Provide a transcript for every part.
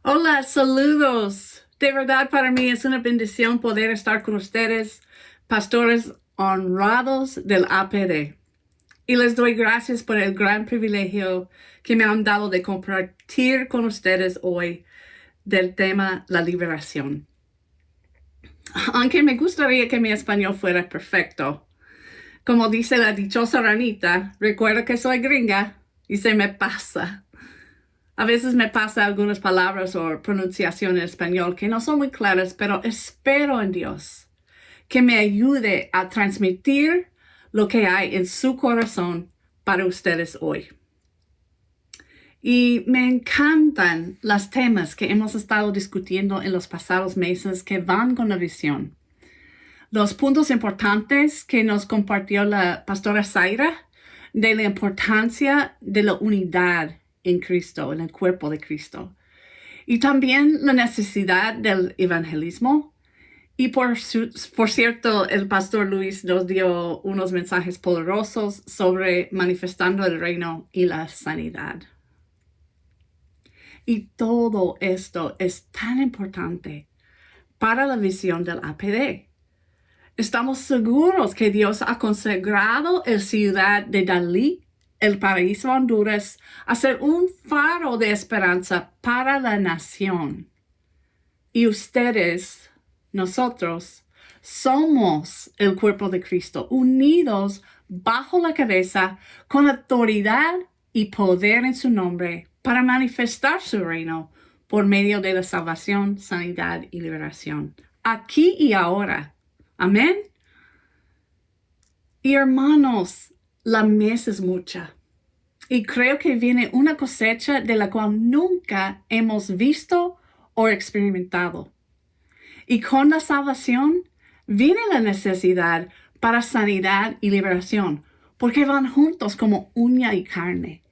Hola, saludos. De verdad para mí es una bendición poder estar con ustedes, pastores honrados del APD. Y les doy gracias por el gran privilegio que me han dado de compartir con ustedes hoy del tema la liberación. Aunque me gustaría que mi español fuera perfecto. Como dice la dichosa ranita, recuerdo que soy gringa y se me pasa. A veces me pasa algunas palabras o pronunciación en español que no son muy claras, pero espero en Dios que me ayude a transmitir lo que hay en su corazón para ustedes hoy. Y me encantan los temas que hemos estado discutiendo en los pasados meses que van con la visión. Los puntos importantes que nos compartió la pastora Zaira de la importancia de la unidad en Cristo, en el cuerpo de Cristo. Y también la necesidad del evangelismo. Y por cierto, el pastor Luis nos dio unos mensajes poderosos sobre manifestando el reino y la sanidad. Y todo esto es tan importante para la visión del APD. Estamos seguros que Dios ha consagrado la ciudad de Dalí, el paraíso Honduras, a ser un faro de esperanza para la nación. Y ustedes, nosotros, somos el cuerpo de Cristo, unidos bajo la cabeza, con autoridad y poder en su nombre, para manifestar su reino por medio de la salvación, sanidad y liberación, aquí y ahora. Amén. Y hermanos, la mies es mucha. Y creo que viene una cosecha de la cual nunca hemos visto o experimentado. Y con la salvación viene la necesidad para sanidad y liberación, porque van juntos como uña y carne.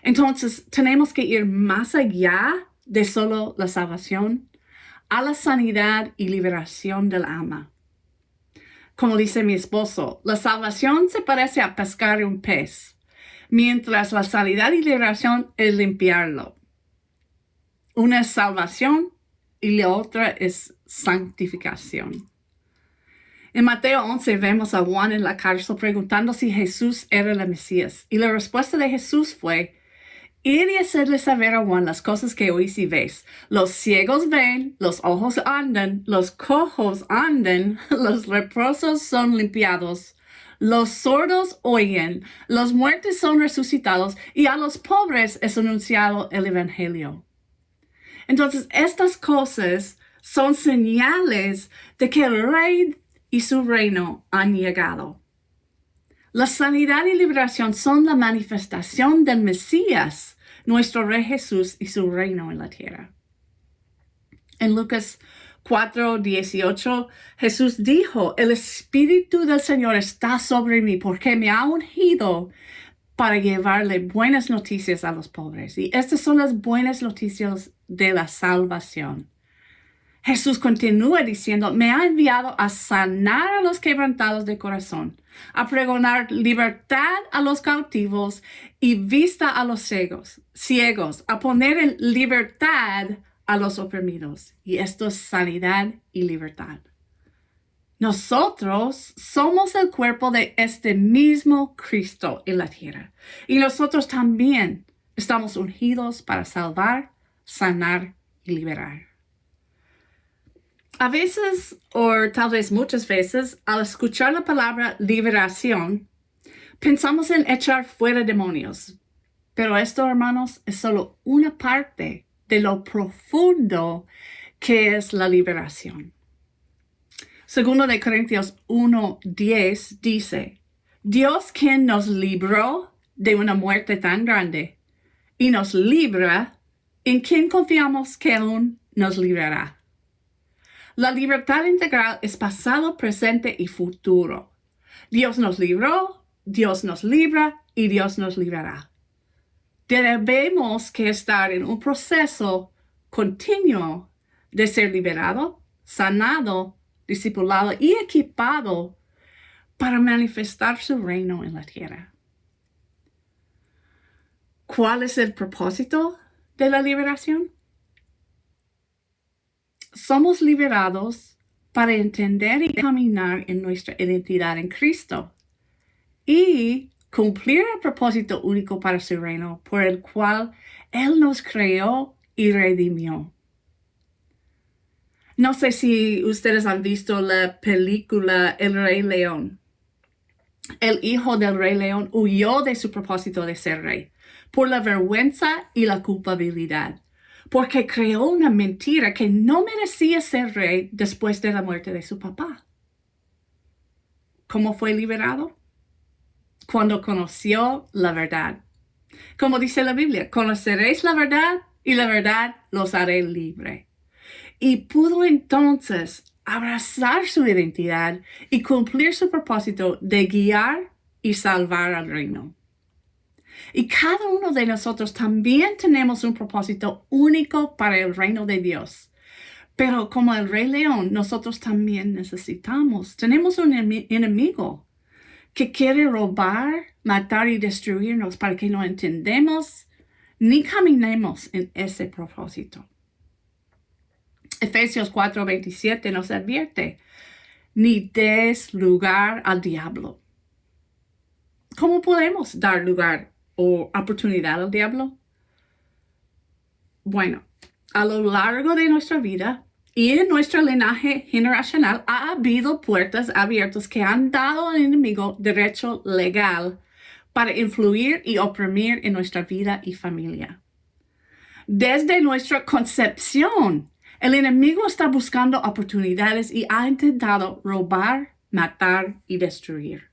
Entonces, tenemos que ir más allá de solo la salvación, a la sanidad y liberación del alma. Como dice mi esposo, la salvación se parece a pescar un pez, mientras la sanidad y liberación es limpiarlo. Una es salvación y la otra es santificación. En Mateo 11 vemos a Juan en la cárcel preguntando si Jesús era el Mesías. Y la respuesta de Jesús fue: ir y hacerle saber a Juan las cosas que oís y ves. Los ciegos ven, los ojos andan, los cojos andan, los leprosos son limpiados, los sordos oyen, los muertos son resucitados y a los pobres es anunciado el Evangelio. Entonces, estas cosas son señales de que el Rey y su reino han llegado. La sanidad y liberación son la manifestación del Mesías, nuestro Rey Jesús y su reino en la tierra. En Lucas 4:18, Jesús dijo: el Espíritu del Señor está sobre mí porque me ha ungido para llevarle buenas noticias a los pobres. Y estas son las buenas noticias de la salvación. Jesús continúa diciendo: me ha enviado a sanar a los quebrantados de corazón, a pregonar libertad a los cautivos y vista a los ciegos, a poner en libertad a los oprimidos. Y esto es sanidad y libertad. Nosotros somos el cuerpo de este mismo Cristo en la tierra. Y nosotros también estamos ungidos para salvar, sanar y liberar. A veces, o tal vez muchas veces, al escuchar la palabra liberación, pensamos en echar fuera demonios. Pero esto, hermanos, es solo una parte de lo profundo que es la liberación. Segundo de Corintios 1:10 dice: Dios, quien nos libró de una muerte tan grande y nos libra, en quien confiamos que aún nos librará. La libertad integral es pasado, presente y futuro. Dios nos libró, Dios nos libra y Dios nos librará. Debemos que estar en un proceso continuo de ser liberado, sanado, discipulado y equipado para manifestar su reino en la tierra. ¿Cuál es el propósito de la liberación? Somos liberados para entender y caminar en nuestra identidad en Cristo y cumplir el propósito único para su reino por el cual Él nos creó y redimió. No sé si ustedes han visto la película El Rey León. El hijo del Rey León huyó de su propósito de ser rey por la vergüenza y la culpabilidad, porque creó una mentira que no merecía ser rey después de la muerte de su papá. ¿Cómo fue liberado? Cuando conoció la verdad. Como dice la Biblia, conoceréis la verdad y la verdad los haré libre. Y pudo entonces abrazar su identidad y cumplir su propósito de guiar y salvar al reino. Y cada uno de nosotros también tenemos un propósito único para el reino de Dios. Pero como el Rey León, nosotros también tenemos un enemigo que quiere robar, matar y destruirnos para que no entendemos ni caminemos en ese propósito. Efesios 4:27 nos advierte, ni des lugar al diablo. ¿Cómo podemos dar lugar o oportunidad al diablo? Bueno, a lo largo de nuestra vida y en nuestro linaje generacional ha habido puertas abiertas que han dado al enemigo derecho legal para influir y oprimir en nuestra vida y familia. Desde nuestra concepción, el enemigo está buscando oportunidades y ha intentado robar, matar y destruir.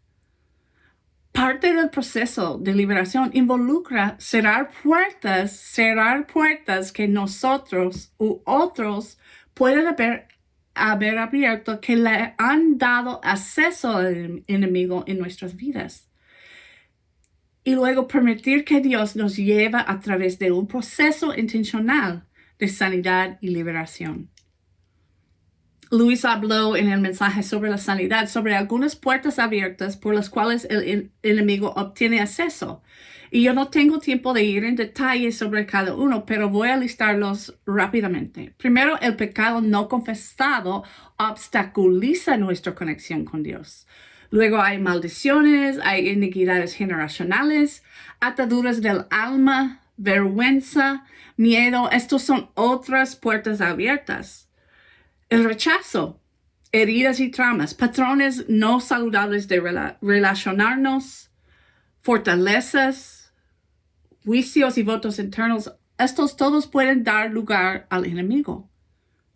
Parte del proceso de liberación involucra cerrar puertas que nosotros u otros pueden haber abierto que le han dado acceso al enemigo en nuestras vidas. Y luego permitir que Dios nos lleve a través de un proceso intencional de sanidad y liberación. Luis habló en el mensaje sobre la sanidad, sobre algunas puertas abiertas por las cuales el enemigo obtiene acceso. Y yo no tengo tiempo de ir en detalle sobre cada uno, pero voy a listarlos rápidamente. Primero, el pecado no confesado obstaculiza nuestra conexión con Dios. Luego hay maldiciones, hay iniquidades generacionales, ataduras del alma, vergüenza, miedo. Estos son otras puertas abiertas. El rechazo, heridas y traumas, patrones no saludables de relacionarnos, fortalezas, juicios y votos internos, estos todos pueden dar lugar al enemigo.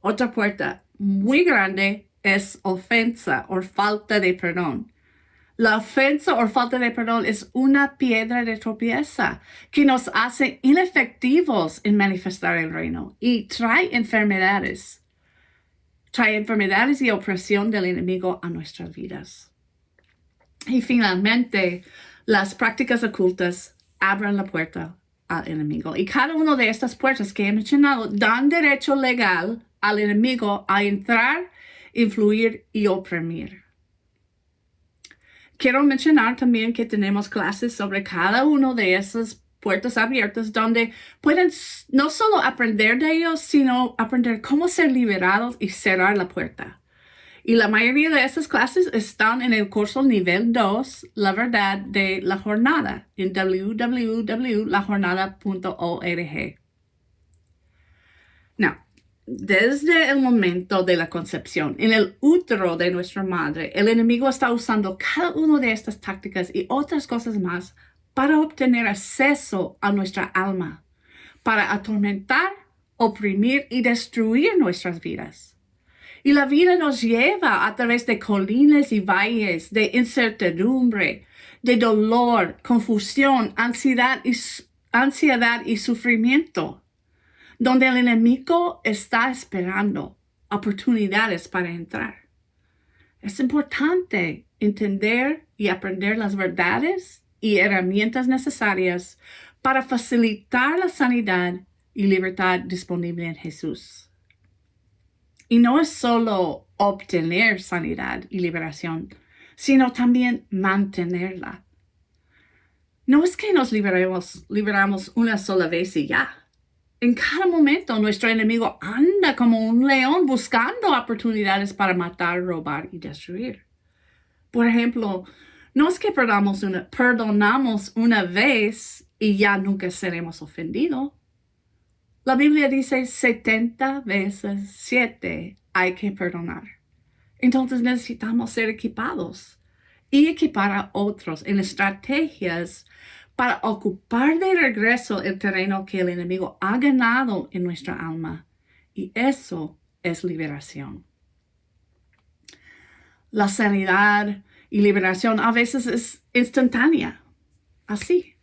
Otra puerta muy grande es ofensa o falta de perdón. La ofensa o falta de perdón es una piedra de tropiezo que nos hace inefectivos en manifestar el reino y trae enfermedades. Trae enfermedades y opresión del enemigo a nuestras vidas. Y finalmente, las prácticas ocultas abren la puerta al enemigo. Y cada una de estas puertas que he mencionado dan derecho legal al enemigo a entrar, influir y oprimir. Quiero mencionar también que tenemos clases sobre cada una de esas puertas abiertas donde pueden no solo aprender de ellos, sino aprender cómo ser liberados y cerrar la puerta. Y la mayoría de esas clases están en el curso nivel 2, La Verdad de la Jornada, en www.lajornada.org. Now, desde el momento de la concepción, en el útero de nuestra madre, el enemigo está usando cada una de estas tácticas y otras cosas más para obtener acceso a nuestra alma, para atormentar, oprimir y destruir nuestras vidas. Y la vida nos lleva a través de colinas y valles, de incertidumbre, de dolor, confusión, ansiedad y sufrimiento, donde el enemigo está esperando oportunidades para entrar. Es importante entender y aprender las verdades y herramientas necesarias para facilitar la sanidad y libertad disponible en Jesús. Y no es solo obtener sanidad y liberación, sino también mantenerla. No es que nos liberamos una sola vez y ya. En cada momento nuestro enemigo anda como un león buscando oportunidades para matar, robar y destruir. Por ejemplo, no es que perdonamos una vez y ya nunca seremos ofendidos. La Biblia dice 70 veces 7 hay que perdonar. Entonces necesitamos ser equipados y equipar a otros en estrategias para ocupar de regreso el terreno que el enemigo ha ganado en nuestra alma. Y eso es liberación. La sanidad y liberación a veces es instantánea, así.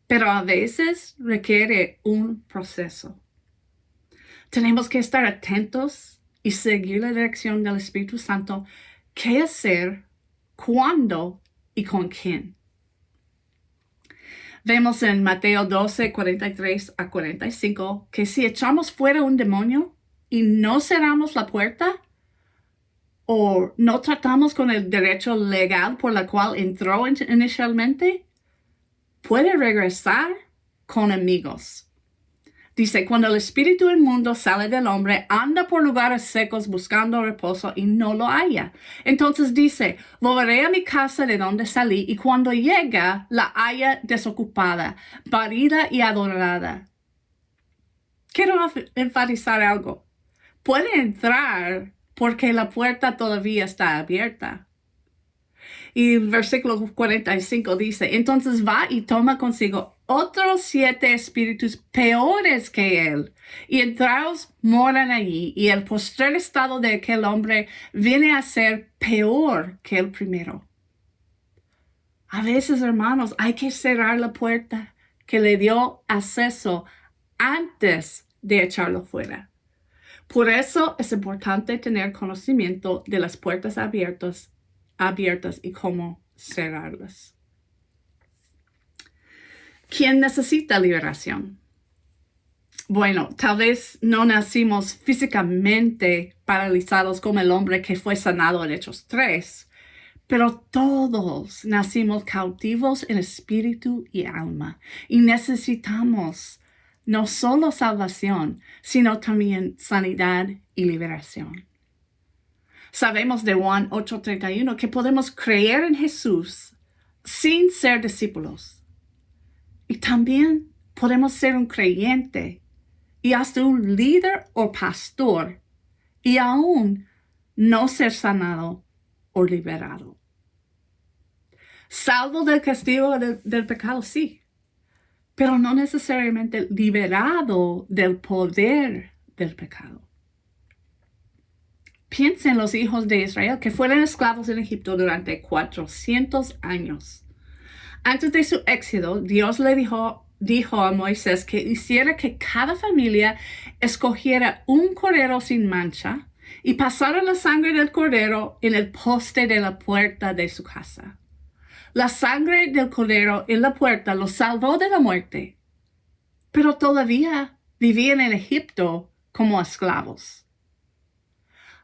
Pero a veces requiere un proceso. Tenemos que estar atentos y seguir la dirección del Espíritu Santo. ¿Qué hacer? ¿Cuándo? ¿Y con quién? Vemos en Mateo 12, 43 a 45 que si echamos fuera un demonio y no cerramos la puerta o no tratamos con el derecho legal por la cual entró inicialmente, puede regresar con amigos. Dice, cuando el espíritu inmundo sale del hombre, anda por lugares secos buscando reposo y no lo halla. Entonces dice, volveré a mi casa de donde salí y cuando llega la halla desocupada, barrida y adornada. Quiero enfatizar algo. Puede entrar porque la puerta todavía está abierta. Y el versículo 45 dice, entonces va y toma consigo otros 7 espíritus peores que él, y entrados moran allí, y el postrer estado de aquel hombre viene a ser peor que el primero. A veces, hermanos, hay que cerrar la puerta que le dio acceso antes de echarlo fuera. Por eso es importante tener conocimiento de las puertas abiertas y cómo cerrarlas. ¿Quién necesita liberación? Bueno, tal vez no nacimos físicamente paralizados como el hombre que fue sanado en Hechos 3, pero todos nacimos cautivos en espíritu y alma y necesitamos no solo salvación, sino también sanidad y liberación. Sabemos de Juan 8:31 que podemos creer en Jesús sin ser discípulos. Y también podemos ser un creyente y hasta un líder o pastor y aún no ser sanado o liberado. Salvo del castigo del pecado, sí, pero no necesariamente liberado del poder del pecado. Piensen en los hijos de Israel que fueron esclavos en Egipto durante 400 años. Antes de su éxodo, Dios le dijo a Moisés que hiciera que cada familia escogiera un cordero sin mancha y pasara la sangre del cordero en el poste de la puerta de su casa. La sangre del cordero en la puerta los salvó de la muerte, pero todavía vivían en Egipto como esclavos.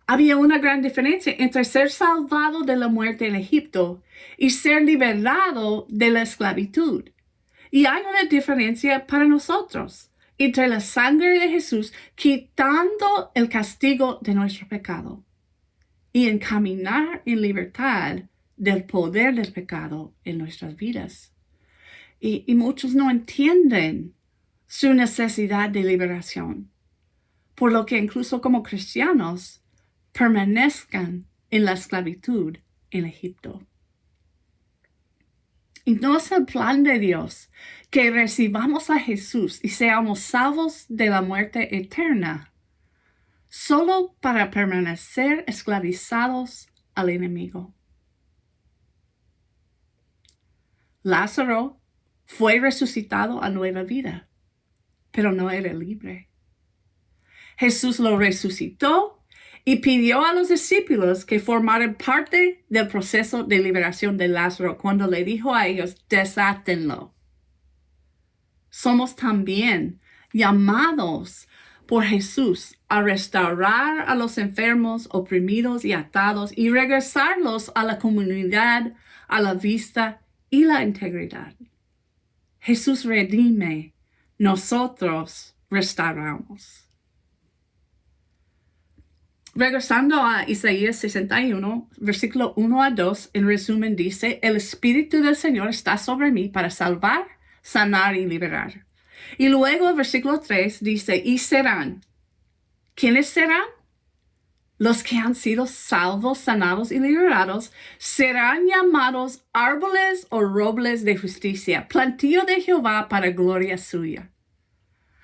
Había una gran diferencia entre ser salvado de la muerte en Egipto y ser liberado de la esclavitud. Y hay una diferencia para nosotros entre la sangre de Jesús quitando el castigo de nuestro pecado y en caminar en libertad del poder del pecado en nuestras vidas. Y muchos no entienden su necesidad de liberación, por lo que incluso como cristianos permanezcan en la esclavitud en Egipto. Y no es el plan de Dios que recibamos a Jesús y seamos salvos de la muerte eterna, solo para permanecer esclavizados al enemigo. Lázaro fue resucitado a nueva vida, pero no era libre. Jesús lo resucitó y pidió a los discípulos que formaran parte del proceso de liberación de Lázaro cuando le dijo a ellos, desátenlo. Somos también llamados por Jesús a restaurar a los enfermos, oprimidos y atados y regresarlos a la comunidad, a la vista y la integridad. Jesús redime, nosotros restauramos. Regresando a Isaías 61, versículo 1 a 2, en resumen dice, el Espíritu del Señor está sobre mí para salvar, sanar y liberar. Y luego el versículo 3 dice, y serán. ¿Quiénes serán? Los que han sido salvos, sanados y liberados serán llamados árboles o robles de justicia, plantío de Jehová para gloria suya.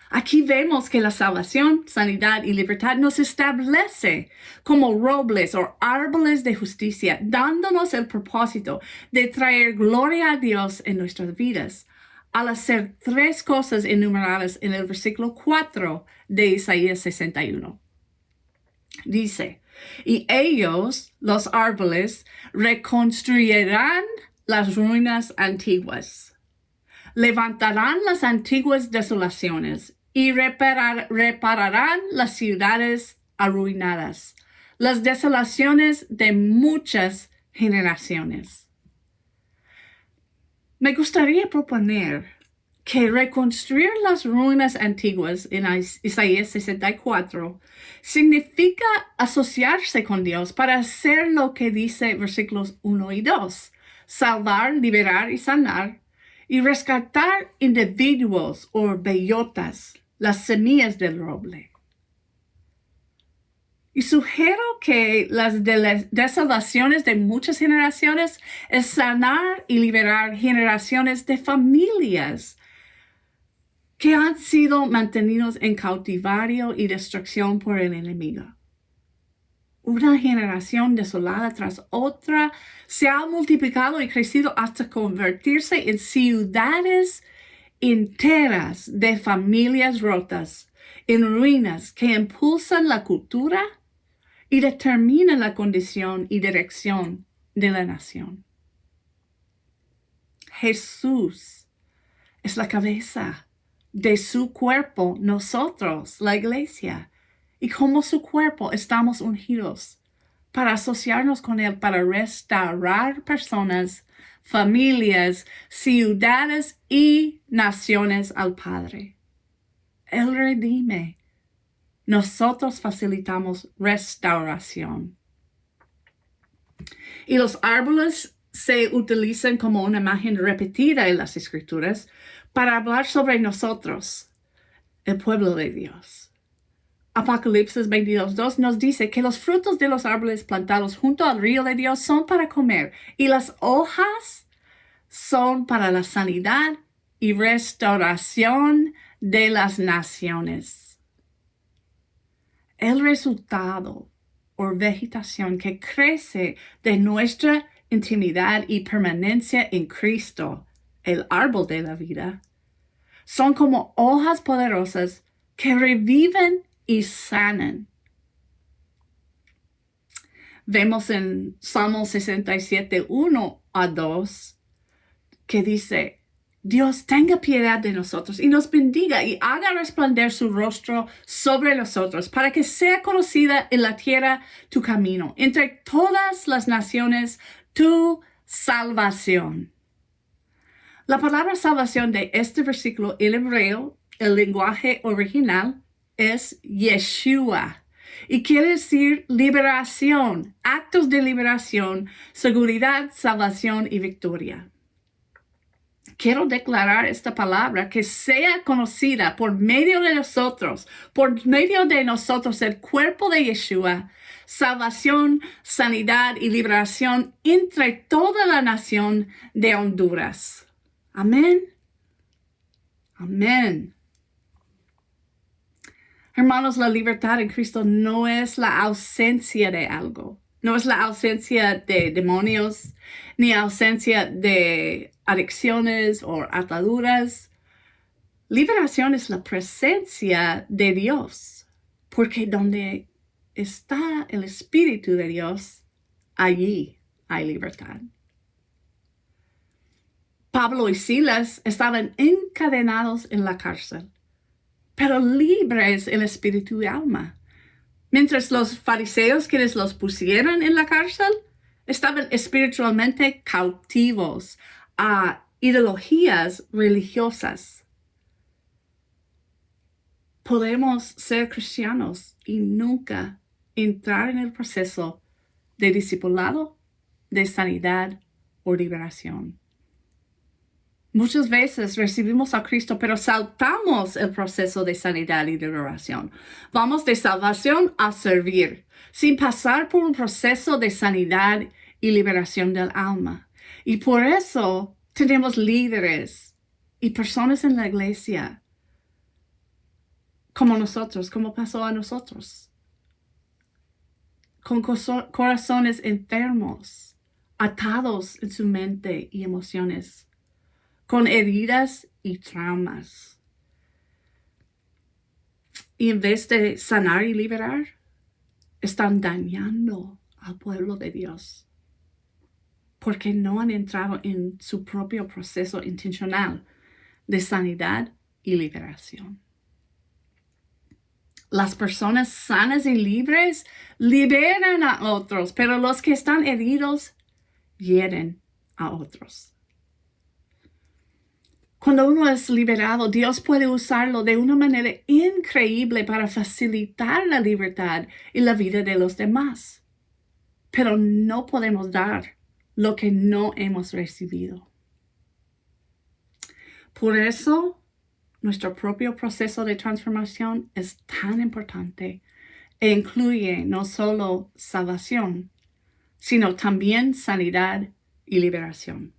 Aquí vemos que la salvación, sanidad y libertad nos establece como robles o árboles de justicia, dándonos el propósito de traer gloria a Dios en nuestras vidas, al hacer tres cosas enumeradas en el versículo 4 de Isaías 61. Dice, y ellos, los árboles, reconstruirán las ruinas antiguas, levantarán las antiguas desolaciones y repararán las ciudades arruinadas, las desolaciones de muchas generaciones. Me gustaría proponer que reconstruir las ruinas antiguas en Isaías 64 significa asociarse con Dios para hacer lo que dice versículos 1 y 2, salvar, liberar y sanar, y rescatar individuos o bellotas, las semillas del roble. Y sugiero que las desolaciones de muchas generaciones es sanar y liberar generaciones de familias que han sido mantenidos en cautiverio y destrucción por el enemigo. Una generación desolada tras otra se ha multiplicado y crecido hasta convertirse en ciudades enteras de familias rotas, en ruinas que impulsan la cultura y determinan la condición y dirección de la nación. Jesús es la cabeza de su cuerpo, nosotros, la iglesia. Y como su cuerpo estamos ungidos para asociarnos con Él, para restaurar personas, familias, ciudades y naciones al Padre. Él redime. Nosotros facilitamos restauración. Y los árboles se utilizan como una imagen repetida en las Escrituras para hablar sobre nosotros, el pueblo de Dios. Apocalipsis 22:2 nos dice que los frutos de los árboles plantados junto al río de Dios son para comer y las hojas son para la sanidad y restauración de las naciones. El resultado o vegetación que crece de nuestra intimidad y permanencia en Cristo, el árbol de la vida, son como hojas poderosas que reviven y sanan. Vemos en Salmo 67, 1 a 2, que dice, Dios tenga piedad de nosotros y nos bendiga y haga resplandecer su rostro sobre nosotros, para que sea conocida en la tierra tu camino, entre todas las naciones tu salvación. La palabra salvación de este versículo en hebreo, el lenguaje original, es Yeshua, y quiere decir liberación, actos de liberación, seguridad, salvación y victoria. Quiero declarar esta palabra que sea conocida por medio de nosotros, el cuerpo de Yeshua, salvación, sanidad y liberación entre toda la nación de Honduras. Amén. Amén. Hermanos, la libertad en Cristo no es la ausencia de algo. No es la ausencia de demonios, ni ausencia de adicciones o ataduras. Liberación es la presencia de Dios, porque donde está el Espíritu de Dios, allí hay libertad. Pablo y Silas estaban encadenados en la cárcel, pero libres en espíritu y alma. Mientras los fariseos, quienes los pusieron en la cárcel, estaban espiritualmente cautivos a ideologías religiosas. podemos ser cristianos y nunca entrar en el proceso de discipulado, de sanidad o liberación. Muchas veces recibimos a Cristo, pero saltamos el proceso de sanidad y liberación. Vamos de salvación a servir, sin pasar por un proceso de sanidad y liberación del alma. Y por eso tenemos líderes y personas en la iglesia como nosotros, como pasó a nosotros, con corazones enfermos, atados en su mente y emociones, con heridas y traumas. Y en vez de sanar y liberar, están dañando al pueblo de Dios, porque no han entrado en su propio proceso intencional de sanidad y liberación. Las personas sanas y libres liberan a otros, pero los que están heridos hieren a otros. Cuando uno es liberado, Dios puede usarlo de una manera increíble para facilitar la libertad y la vida de los demás. Pero no podemos dar lo que no hemos recibido. Por eso, nuestro propio proceso de transformación es tan importante e incluye no solo salvación, sino también sanidad y liberación.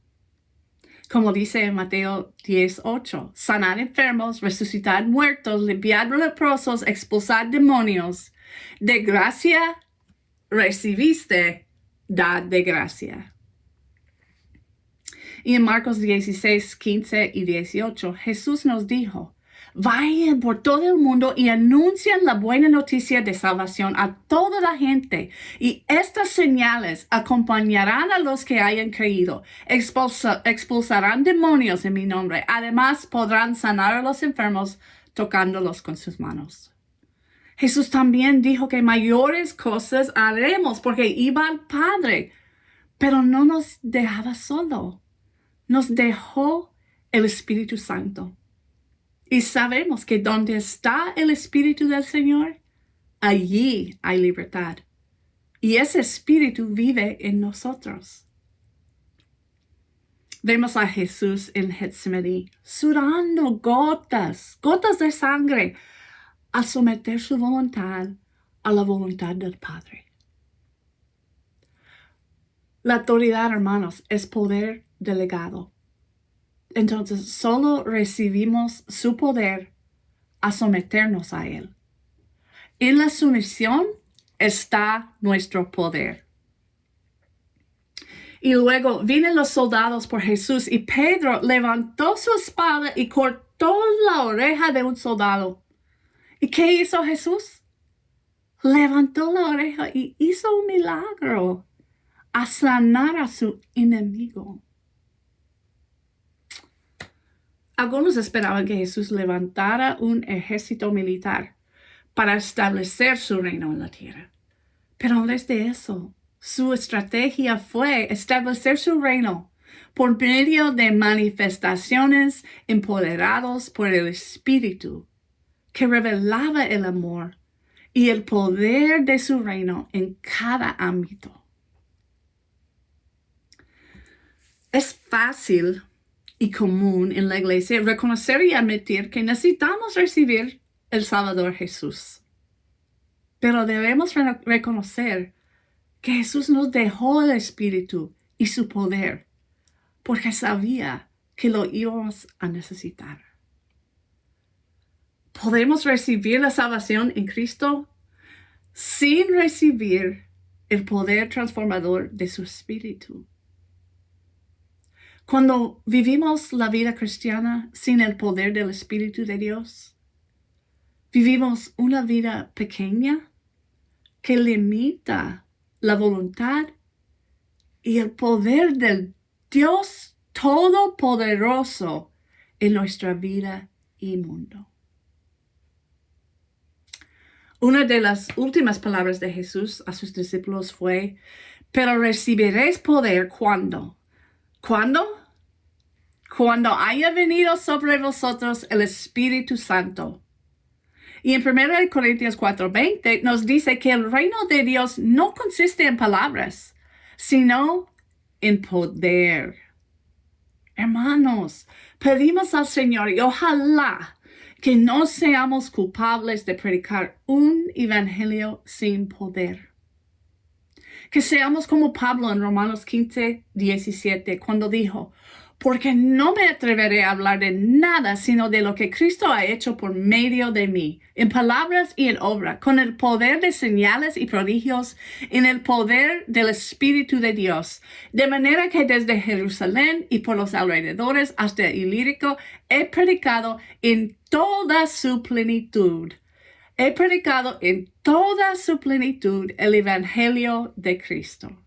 Como dice en Mateo 10:8, sanar enfermos, resucitar muertos, limpiar leprosos, expulsar demonios. De gracia recibiste, dad de gracia. Y en Marcos 16:15 y 18, Jesús nos dijo, vayan por todo el mundo y anuncien la buena noticia de salvación a toda la gente. Y estas señales acompañarán a los que hayan creído. Expulsarán demonios en mi nombre. Además, podrán sanar a los enfermos tocándolos con sus manos. Jesús también dijo que mayores cosas haremos porque iba al Padre, pero no nos dejaba solo. Nos dejó el Espíritu Santo. Y sabemos que donde está el Espíritu del Señor, allí hay libertad. Y ese Espíritu vive en nosotros. Vemos a Jesús en Getsemaní, sudando gotas de sangre, al someter su voluntad a la voluntad del Padre. La autoridad, hermanos, es poder delegado. Entonces, solo recibimos su poder a someternos a Él. En la sumisión está nuestro poder. Y luego vienen los soldados por Jesús y Pedro levantó su espada y cortó la oreja de un soldado. ¿Y qué hizo Jesús? Levantó la oreja y hizo un milagro a sanar a su enemigo. Algunos esperaban que Jesús levantara un ejército militar para establecer su reino en la tierra. Pero en vez de eso, su estrategia fue establecer su reino por medio de manifestaciones empoderados por el Espíritu, que revelaba el amor y el poder de su reino en cada ámbito. Es fácil y común en la iglesia reconocer y admitir que necesitamos recibir el Salvador Jesús. Pero debemos reconocer que Jesús nos dejó el Espíritu y su poder porque sabía que lo íbamos a necesitar. ¿Podemos recibir la salvación en Cristo sin recibir el poder transformador de su Espíritu? Cuando vivimos la vida cristiana sin el poder del Espíritu de Dios, vivimos una vida pequeña que limita la voluntad y el poder del Dios Todopoderoso en nuestra vida y mundo. Una de las últimas palabras de Jesús a sus discípulos fue, pero recibiréis poder cuando. ¿Cuándo? Cuando haya venido sobre vosotros el Espíritu Santo. Y en 1 Corintios 4:20 nos dice que el reino de Dios no consiste en palabras, sino en poder. Hermanos, pedimos al Señor y ojalá que no seamos culpables de predicar un evangelio sin poder. Que seamos como Pablo en Romanos 15:17, cuando dijo, porque no me atreveré a hablar de nada sino de lo que Cristo ha hecho por medio de mí, en palabras y en obra, con el poder de señales y prodigios, en el poder del Espíritu de Dios, de manera que desde Jerusalén y por los alrededores hasta Ilírico he predicado en toda su plenitud. He predicado en toda su plenitud el Evangelio de Cristo.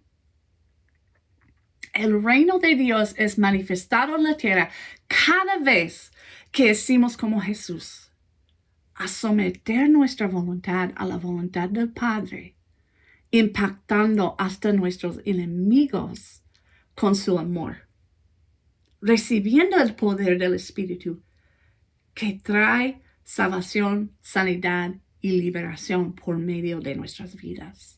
El reino de Dios es manifestado en la tierra cada vez que decimos como Jesús, a someter nuestra voluntad a la voluntad del Padre, impactando hasta nuestros enemigos con su amor, recibiendo el poder del Espíritu que trae salvación, sanidad y liberación por medio de nuestras vidas.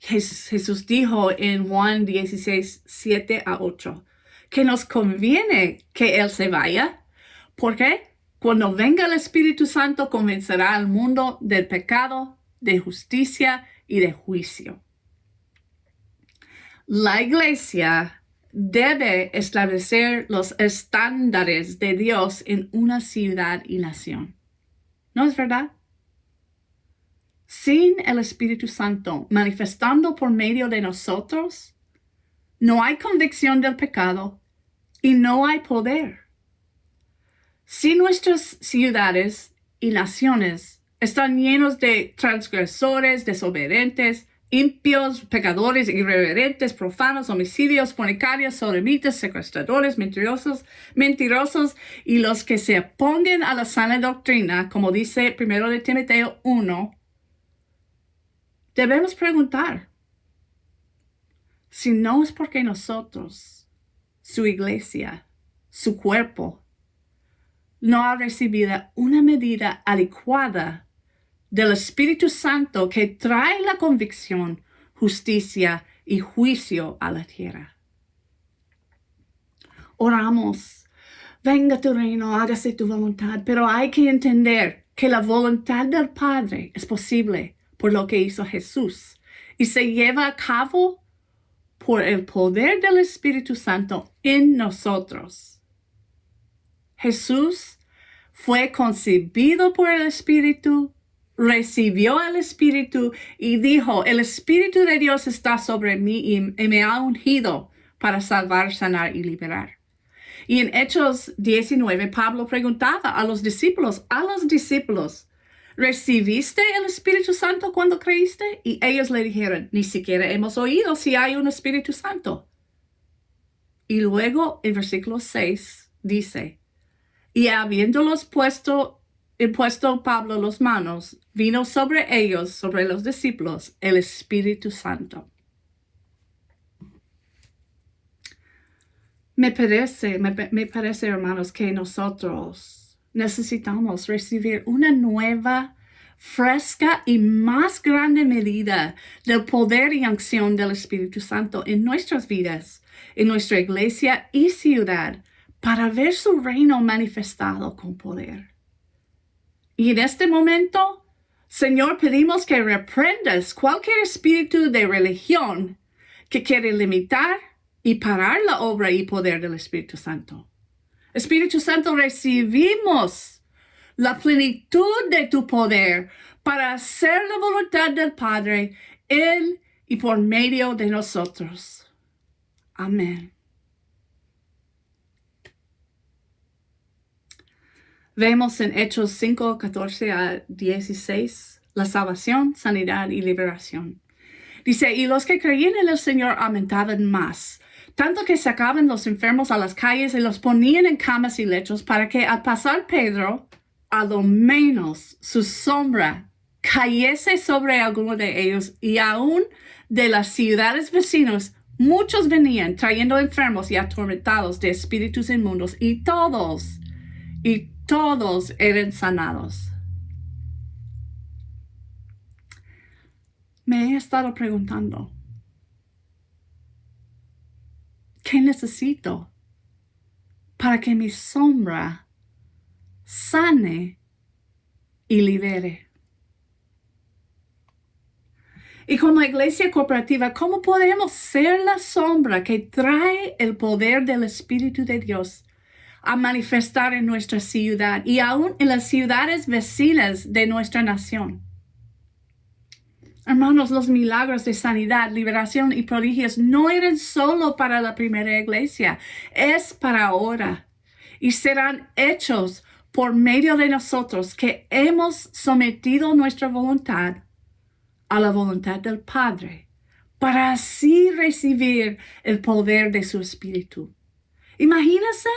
Jesús dijo en Juan 16:7-8, que nos conviene que Él se vaya, porque cuando venga el Espíritu Santo convencerá al mundo del pecado, de justicia y de juicio. La iglesia debe establecer los estándares de Dios en una ciudad y nación. ¿No es verdad? Sin el Espíritu Santo manifestando por medio de nosotros, no hay convicción del pecado y no hay poder. Si nuestras ciudades y naciones están llenos de transgresores, desobedientes, impios, pecadores, irreverentes, profanos, homicidios, fornicarios, sodomitas, secuestradores, mentirosos, y los que se opongan a la sana doctrina, como dice 1 de Timoteo 1, debemos preguntar si no es porque nosotros, su iglesia, su cuerpo, no ha recibido una medida adecuada del Espíritu Santo que trae la convicción, justicia y juicio a la tierra. Oramos, venga tu reino, hágase tu voluntad, pero hay que entender que la voluntad del Padre es posible por lo que hizo Jesús y se lleva a cabo por el poder del Espíritu Santo en nosotros. Jesús fue concebido por el Espíritu, recibió el Espíritu y dijo, el Espíritu de Dios está sobre mí y me ha ungido para salvar, sanar y liberar. Y en Hechos 19, Pablo preguntaba a los discípulos, ¿recibiste el Espíritu Santo cuando creíste? Y ellos le dijeron, ni siquiera hemos oído si hay un Espíritu Santo. Y luego en versículo 6 dice, y habiéndolos impuesto Pablo las manos, vino sobre ellos, sobre los discípulos, el Espíritu Santo. Me parece, hermanos, que nosotros necesitamos recibir una nueva, fresca y más grande medida del poder y acción del Espíritu Santo en nuestras vidas, en nuestra iglesia y ciudad, para ver su reino manifestado con poder. Y en este momento, Señor, pedimos que reprendas cualquier espíritu de religión que quiere limitar y parar la obra y poder del Espíritu Santo. Espíritu Santo, recibimos la plenitud de tu poder para hacer la voluntad del Padre en y por medio de nosotros. Amén. Vemos en Hechos 5, 14-16 la salvación, sanidad y liberación. Dice, y los que creían en el Señor aumentaban más, tanto que sacaban los enfermos a las calles y los ponían en camas y lechos para que al pasar Pedro, a lo menos su sombra cayese sobre alguno de ellos, y aún de las ciudades vecinas muchos venían trayendo enfermos y atormentados de espíritus inmundos, y todos eran sanados. me he estado preguntando, ¿qué necesito para que mi sombra sane y libere? Y con la iglesia cooperativa, ¿cómo podemos ser la sombra que trae el poder del Espíritu de Dios a manifestar en nuestra ciudad y aún en las ciudades vecinas de nuestra nación? Hermanos, los milagros de sanidad, liberación y prodigios no eran solo para la primera iglesia, es para ahora. Y serán hechos por medio de nosotros que hemos sometido nuestra voluntad a la voluntad del Padre, para así recibir el poder de su Espíritu. Imagínense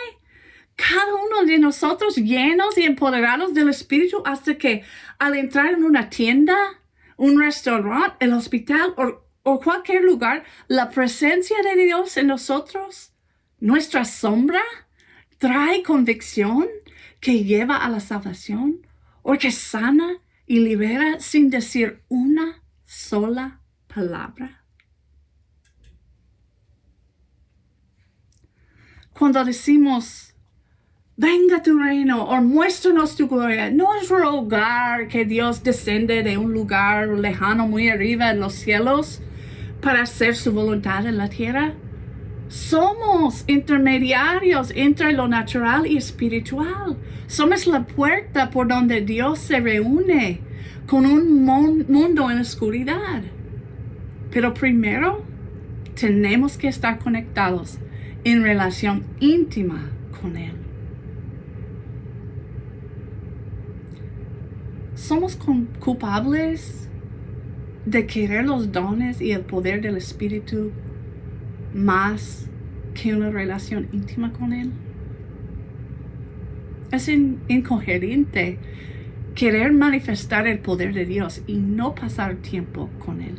cada uno de nosotros llenos y empoderados del Espíritu hasta que al entrar en una tienda, un restaurante, el hospital o cualquier lugar, la presencia de Dios en nosotros, nuestra sombra, trae convicción que lleva a la salvación o que sana y libera sin decir una sola palabra. Cuando decimos, venga tu reino o muéstranos tu gloria, no es rogar que Dios desciende de un lugar lejano muy arriba en los cielos para hacer su voluntad en la tierra. Somos intermediarios entre lo natural y espiritual. Somos la puerta por donde Dios se reúne con un mundo en oscuridad. Pero primero tenemos que estar conectados en relación íntima con Él. ¿Somos culpables de querer los dones y el poder del Espíritu más que una relación íntima con Él? Es incoherente querer manifestar el poder de Dios y no pasar tiempo con Él.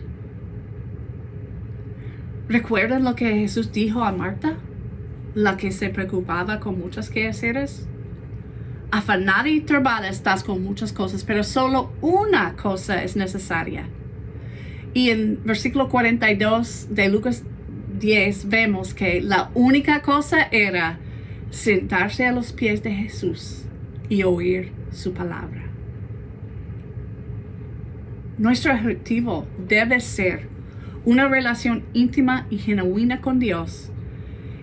¿Recuerdan lo que Jesús dijo a Marta, la que se preocupaba con muchos quehaceres? Afanada y turbada estás con muchas cosas, pero solo una cosa es necesaria. Y en versículo 42 de Lucas 10 vemos que la única cosa era sentarse a los pies de Jesús y oír su palabra. Nuestro objetivo debe ser una relación íntima y genuina con Dios.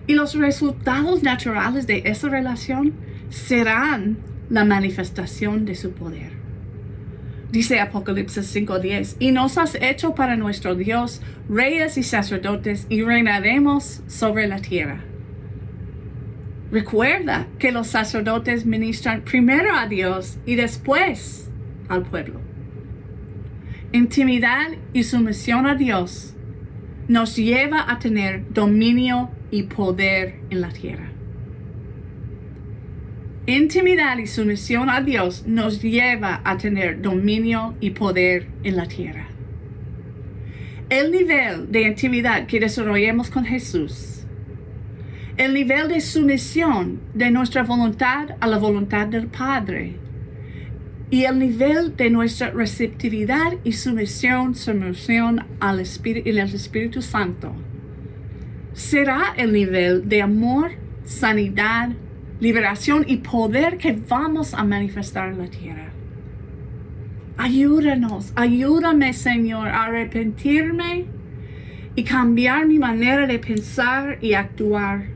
Y los resultados naturales de esa relación serán la manifestación de su poder. Dice Apocalipsis 5:10, y nos has hecho para nuestro Dios reyes y sacerdotes y reinaremos sobre la tierra. Recuerda que los sacerdotes ministran primero a Dios y después al pueblo. Intimidad y sumisión a Dios nos lleva a tener dominio y poder en la tierra. Intimidad y sumisión a Dios nos lleva a tener dominio y poder en la tierra. El nivel de intimidad que desarrollemos con Jesús, el nivel de sumisión de nuestra voluntad a la voluntad del Padre, y el nivel de nuestra receptividad y sumisión al Espíritu Santo será el nivel de amor, sanidad, liberación y poder que vamos a manifestar en la tierra. Ayúdame, Señor, a arrepentirme y cambiar mi manera de pensar y actuar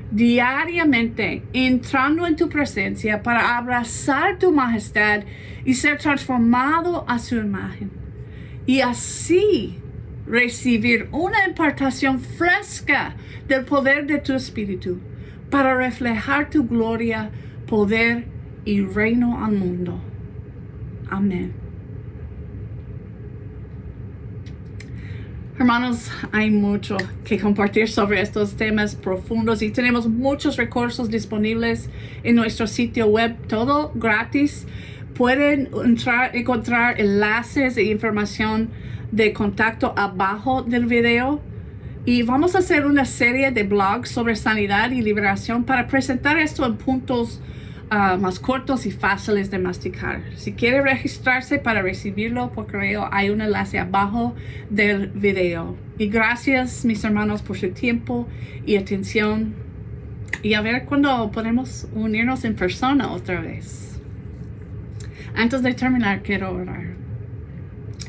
diariamente, entrando en tu presencia para abrazar tu majestad y ser transformado a su imagen. Y así recibir una impartación fresca del poder de tu Espíritu para reflejar tu gloria, poder y reino al mundo. Amén. Hermanos, hay mucho que compartir sobre estos temas profundos y tenemos muchos recursos disponibles en nuestro sitio web, todo gratis. Pueden encontrar enlaces e información de contacto abajo del video. Y vamos a hacer una serie de blogs sobre sanidad y liberación para presentar esto en puntos más cortos y fáciles de masticar. Si quiere registrarse para recibirlo por correo, hay un enlace abajo del video. Y gracias, mis hermanos, por su tiempo y atención. Y a ver cuándo podemos unirnos en persona otra vez. Antes de terminar, quiero orar.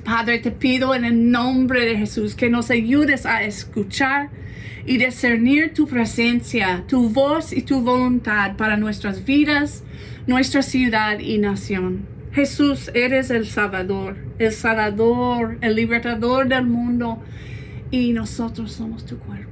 Padre, te pido en el nombre de Jesús que nos ayudes a escuchar y discernir tu presencia, tu voz y tu voluntad para nuestras vidas, nuestra ciudad y nación. Jesús, eres el Salvador, el libertador del mundo, y nosotros somos tu cuerpo.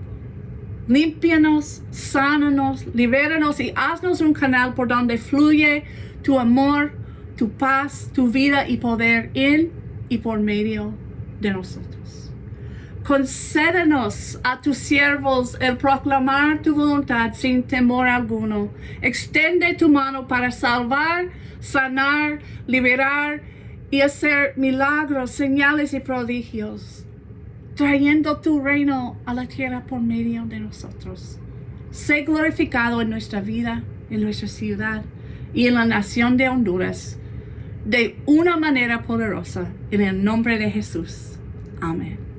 Límpianos, sánanos, libéranos y haznos un canal por donde fluye tu amor, tu paz, tu vida y poder en y por medio de nosotros. Concédenos a tus siervos el proclamar tu voluntad sin temor alguno. Extiende tu mano para salvar, sanar, liberar y hacer milagros, señales y prodigios, trayendo tu reino a la tierra por medio de nosotros. Sé glorificado en nuestra vida, en nuestra ciudad y en la nación de Honduras de una manera poderosa, en el nombre de Jesús. Amén.